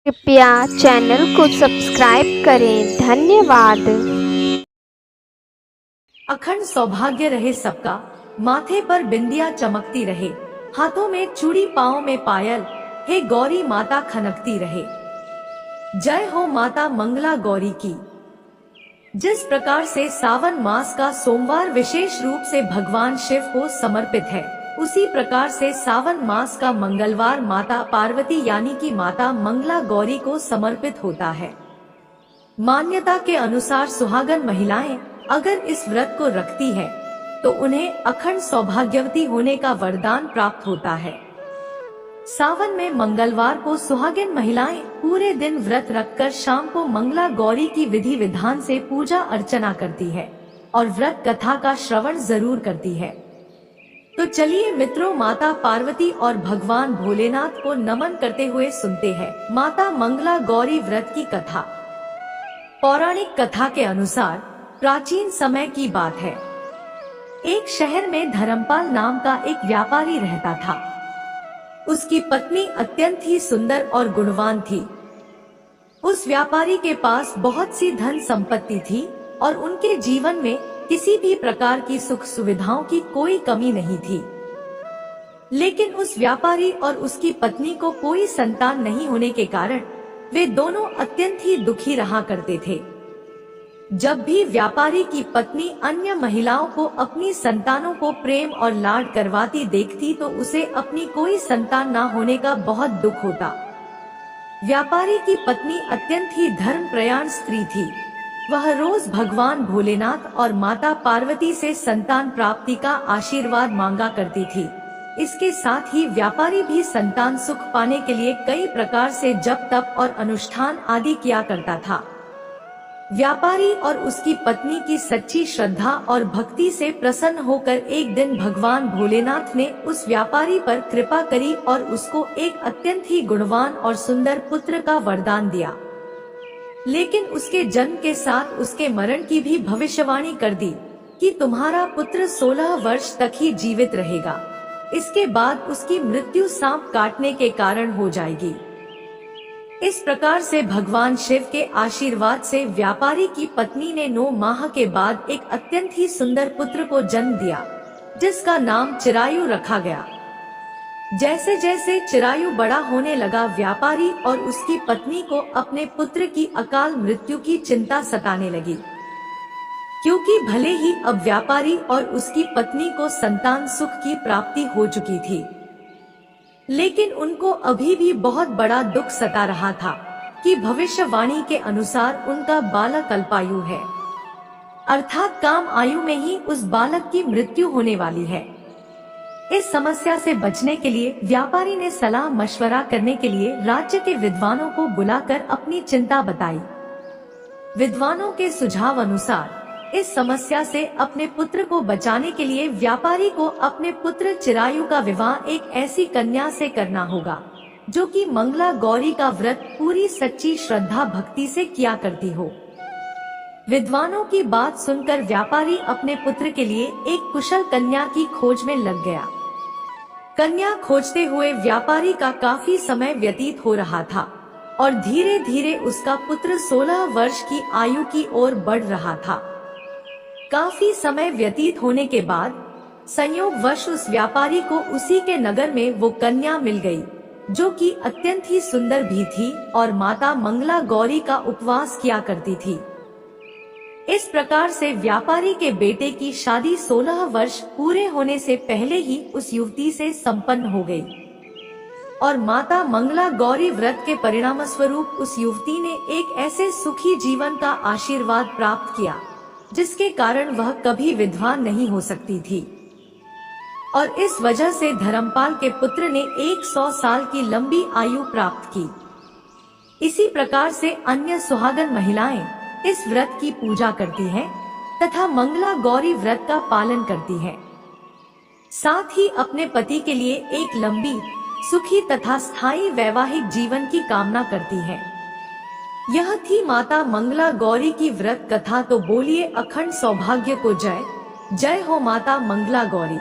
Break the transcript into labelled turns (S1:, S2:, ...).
S1: कृपया चैनल को सब्सक्राइब करें। धन्यवाद।
S2: अखंड सौभाग्य रहे सबका, माथे पर बिंदिया चमकती रहे, हाथों में चूड़ी पाँव में पायल, हे गौरी माता खनकती रहे। जय हो माता मंगला गौरी की। जिस प्रकार से सावन मास का सोमवार विशेष रूप से भगवान शिव को समर्पित है, उसी प्रकार से सावन मास का मंगलवार माता पार्वती यानी कि माता मंगला गौरी को समर्पित होता है। मान्यता के अनुसार सुहागन महिलाएं अगर इस व्रत को रखती है तो उन्हें अखंड सौभाग्यवती होने का वरदान प्राप्त होता है। सावन में मंगलवार को सुहागिन महिलाएं पूरे दिन व्रत रखकर शाम को मंगला गौरी की विधि विधान से पूजा अर्चना करती है और व्रत कथा का श्रवण जरूर करती है। तो चलिए मित्रों, माता पार्वती और भगवान भोलेनाथ को नमन करते हुए सुनते हैं माता मंगला गौरी व्रत की कथा। पौराणिक कथा के अनुसार प्राचीन समय की बात है। एक शहर में धर्मपाल नाम का एक व्यापारी रहता था। उसकी पत्नी अत्यंत ही सुंदर और गुणवान थी। उस व्यापारी के पास बहुत सी धन संपत्ति थी और उनके जीवन में किसी भी प्रकार की सुख सुविधाओं की कोई कमी नहीं थी। लेकिन उस व्यापारी और उसकी पत्नी को कोई संतान नहीं होने के कारण वे दोनों अत्यंत ही दुखी रहा करते थे। जब भी व्यापारी की पत्नी अन्य महिलाओं को अपनी संतानों को प्रेम और लाड करवाती देखती तो उसे अपनी कोई संतान ना होने का बहुत दुख होता। व्यापारी की पत्नी अत्यंत ही धर्मपरायण स्त्री थी। वह रोज भगवान भोलेनाथ और माता पार्वती से संतान प्राप्ति का आशीर्वाद मांगा करती थी। इसके साथ ही व्यापारी भी संतान सुख पाने के लिए कई प्रकार से जप तप और अनुष्ठान आदि किया करता था। व्यापारी और उसकी पत्नी की सच्ची श्रद्धा और भक्ति से प्रसन्न होकर एक दिन भगवान भोलेनाथ ने उस व्यापारी पर कृपा करी और उसको एक अत्यंत ही गुणवान और सुंदर पुत्र का वरदान दिया। लेकिन उसके जन्म के साथ उसके मरण की भी भविष्यवाणी कर दी कि तुम्हारा पुत्र 16 वर्ष तक ही जीवित रहेगा। इसके बाद उसकी मृत्यु सांप काटने के कारण हो जाएगी। इस प्रकार से भगवान शिव के आशीर्वाद से व्यापारी की पत्नी ने 9 माह के बाद एक अत्यंत ही सुंदर पुत्र को जन्म दिया, जिसका नाम चिरायु रखा गया। जैसे जैसे चिरायु बड़ा होने लगा, व्यापारी और उसकी पत्नी को अपने पुत्र की अकाल मृत्यु की चिंता सताने लगी, क्योंकि भले ही अब व्यापारी और उसकी पत्नी को संतान सुख की प्राप्ति हो चुकी थी, लेकिन उनको अभी भी बहुत बड़ा दुख सता रहा था कि भविष्यवाणी के अनुसार उनका बालक अल्पायु है, अर्थात काम आयु में ही उस बालक की मृत्यु होने वाली है। इस समस्या से बचने के लिए व्यापारी ने सलाह मशवरा करने के लिए राज्य के विद्वानों को बुलाकर अपनी चिंता बताई। विद्वानों के सुझाव अनुसार इस समस्या से अपने पुत्र को बचाने के लिए व्यापारी को अपने पुत्र चिरायु का विवाह एक ऐसी कन्या से करना होगा जो कि मंगला गौरी का व्रत पूरी सच्ची श्रद्धा भक्ति से किया करती हो। विद्वानों की बात सुनकर व्यापारी अपने पुत्र के लिए एक कुशल कन्या की खोज में लग गया। कन्या खोजते हुए व्यापारी का काफी समय व्यतीत हो रहा था और धीरे धीरे उसका पुत्र 16 वर्ष की आयु की ओर बढ़ रहा था। काफी समय व्यतीत होने के बाद संयोगवश उस व्यापारी को उसी के नगर में वो कन्या मिल गई, जो कि अत्यंत ही सुंदर भी थी और माता मंगला गौरी का उपवास किया करती थी। इस प्रकार से व्यापारी के बेटे की शादी 16 वर्ष पूरे होने से पहले ही उस युवती से संपन्न हो गई और माता मंगला गौरी व्रत के परिणाम स्वरूप उस युवती ने एक ऐसे सुखी जीवन का आशीर्वाद प्राप्त किया जिसके कारण वह कभी विधवा नहीं हो सकती थी। और इस वजह से धर्मपाल के पुत्र ने 100 साल की लंबी आयु प्राप्त की। इसी प्रकार से अन्य सुहागन महिलाएं इस व्रत की पूजा करती हैं तथा मंगला गौरी व्रत का पालन करती हैं। साथ ही अपने पति के लिए एक लंबी, सुखी तथा स्थायी वैवाहिक जीवन की कामना करती हैं। यह थी माता मंगला गौरी की व्रत कथा। तो बोलिए अखंड सौभाग्य को जय। जय हो माता मंगला गौरी।